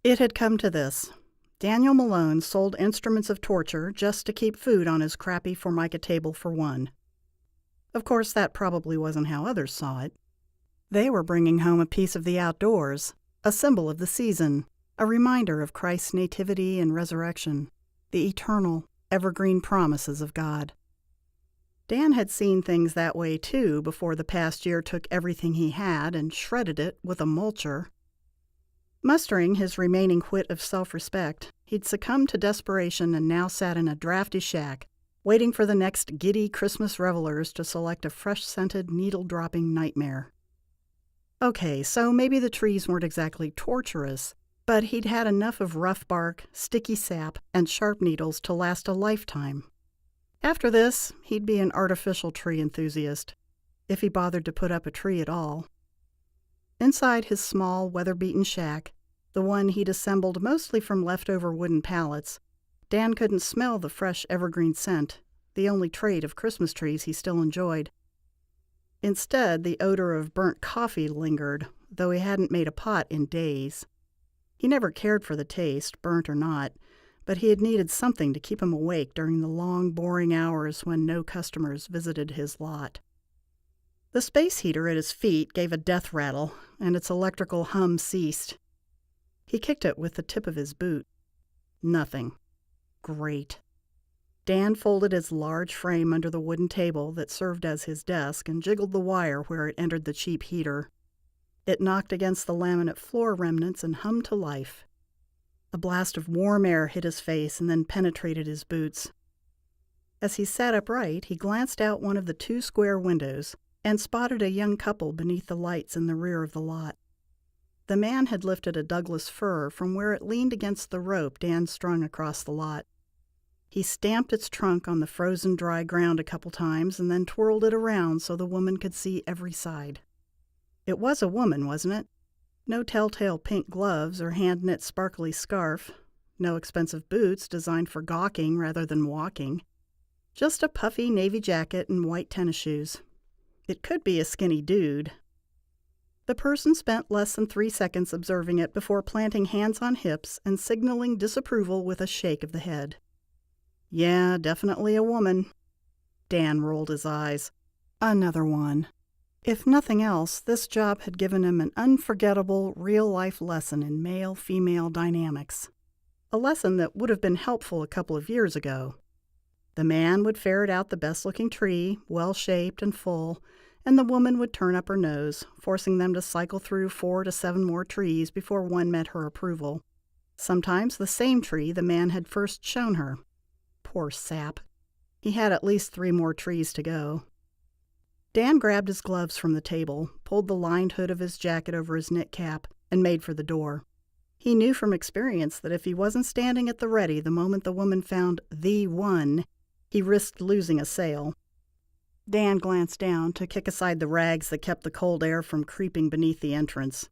It had come to this. Daniel Malone sold instruments of torture just to keep food on his crappy Formica table for one. Of course, that probably wasn't how others saw it. They were bringing home a piece of the outdoors, a symbol of the season, a reminder of Christ's nativity and resurrection, the eternal, evergreen promises of God. Dan had seen things that way too before the past year took everything he had and shredded it with a mulcher. Mustering his remaining whit of self-respect, he'd succumbed to desperation and now sat in a drafty shack, waiting for the next giddy Christmas revelers to select a fresh-scented, needle-dropping nightmare. Okay, so maybe the trees weren't exactly torturous, but he'd had enough of rough bark, sticky sap, and sharp needles to last a lifetime. After this, he'd be an artificial tree enthusiast, if he bothered to put up a tree at all. Inside his small, weather-beaten shack, the one he'd assembled mostly from leftover wooden pallets, Dan couldn't smell the fresh evergreen scent, the only trait of Christmas trees he still enjoyed. Instead, the odor of burnt coffee lingered, though he hadn't made a pot in days. He never cared for the taste, burnt or not, but he had needed something to keep him awake during the long, boring hours when no customers visited his lot. The space heater at his feet gave a death rattle, and its electrical hum ceased. He kicked it with the tip of his boot. Nothing. Great. Dan folded his large frame under the wooden table that served as his desk and jiggled the wire where it entered the cheap heater. It knocked against the laminate floor remnants and hummed to life. A blast of warm air hit his face and then penetrated his boots. As he sat upright, he glanced out one of the 2 square windows and spotted a young couple beneath the lights in the rear of the lot. The man had lifted a Douglas fir from where it leaned against the rope Dan strung across the lot. He stamped its trunk on the frozen dry ground a couple times and then twirled it around so the woman could see every side. It was a woman, wasn't it? No telltale pink gloves or hand-knit sparkly scarf. No expensive boots designed for gawking rather than walking. Just a puffy navy jacket and white tennis shoes. It could be a skinny dude. The person spent less than 3 seconds observing it before planting hands on hips and signaling disapproval with a shake of the head. Yeah, definitely a woman. Dan rolled his eyes. Another one. If nothing else, this job had given him an unforgettable, real-life lesson in male-female dynamics. A lesson that would have been helpful a couple of years ago. The man would ferret out the best-looking tree, well-shaped and full, and the woman would turn up her nose, forcing them to cycle through 4 to 7 more trees before one met her approval. Sometimes the same tree the man had first shown her. Poor sap. He had at least 3 more trees to go. Dan grabbed his gloves from the table, pulled the lined hood of his jacket over his knit cap, and made for the door. He knew from experience that if he wasn't standing at the ready the moment the woman found the one, he risked losing a sale. Dan glanced down to kick aside the rags that kept the cold air from creeping beneath the entrance.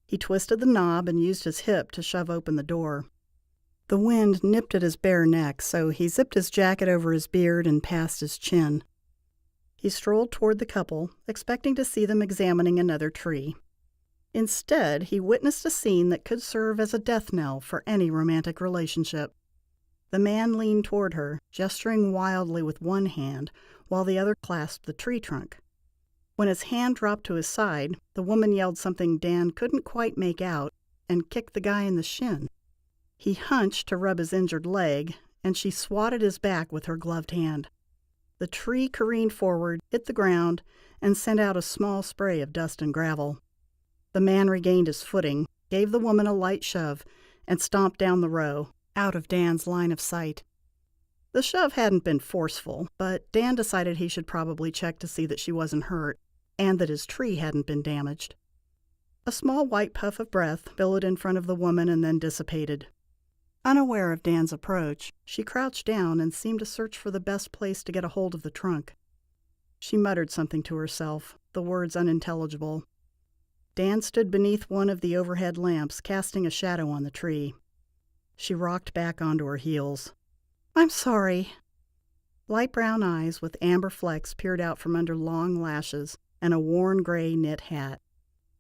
He twisted the knob and used his hip to shove open the door. The wind nipped at his bare neck, so he zipped his jacket over his beard and past his chin. He strolled toward the couple, expecting to see them examining another tree. Instead, he witnessed a scene that could serve as a death knell for any romantic relationship. The man leaned toward her, gesturing wildly with one hand, while the other clasped the tree trunk. When his hand dropped to his side, the woman yelled something Dan couldn't quite make out and kicked the guy in the shin. He hunched to rub his injured leg, and she swatted his back with her gloved hand. The tree careened forward, hit the ground, and sent out a small spray of dust and gravel. The man regained his footing, gave the woman a light shove, and stomped down the row, out of Dan's line of sight. The shove hadn't been forceful, but Dan decided he should probably check to see that she wasn't hurt, and that his tree hadn't been damaged. A small white puff of breath billowed in front of the woman and then dissipated. Unaware of Dan's approach, she crouched down and seemed to search for the best place to get a hold of the trunk. She muttered something to herself, the words unintelligible. Dan stood beneath one of the overhead lamps, casting a shadow on the tree. She rocked back onto her heels. "I'm sorry." Light brown eyes with amber flecks peered out from under long lashes and a worn gray knit hat.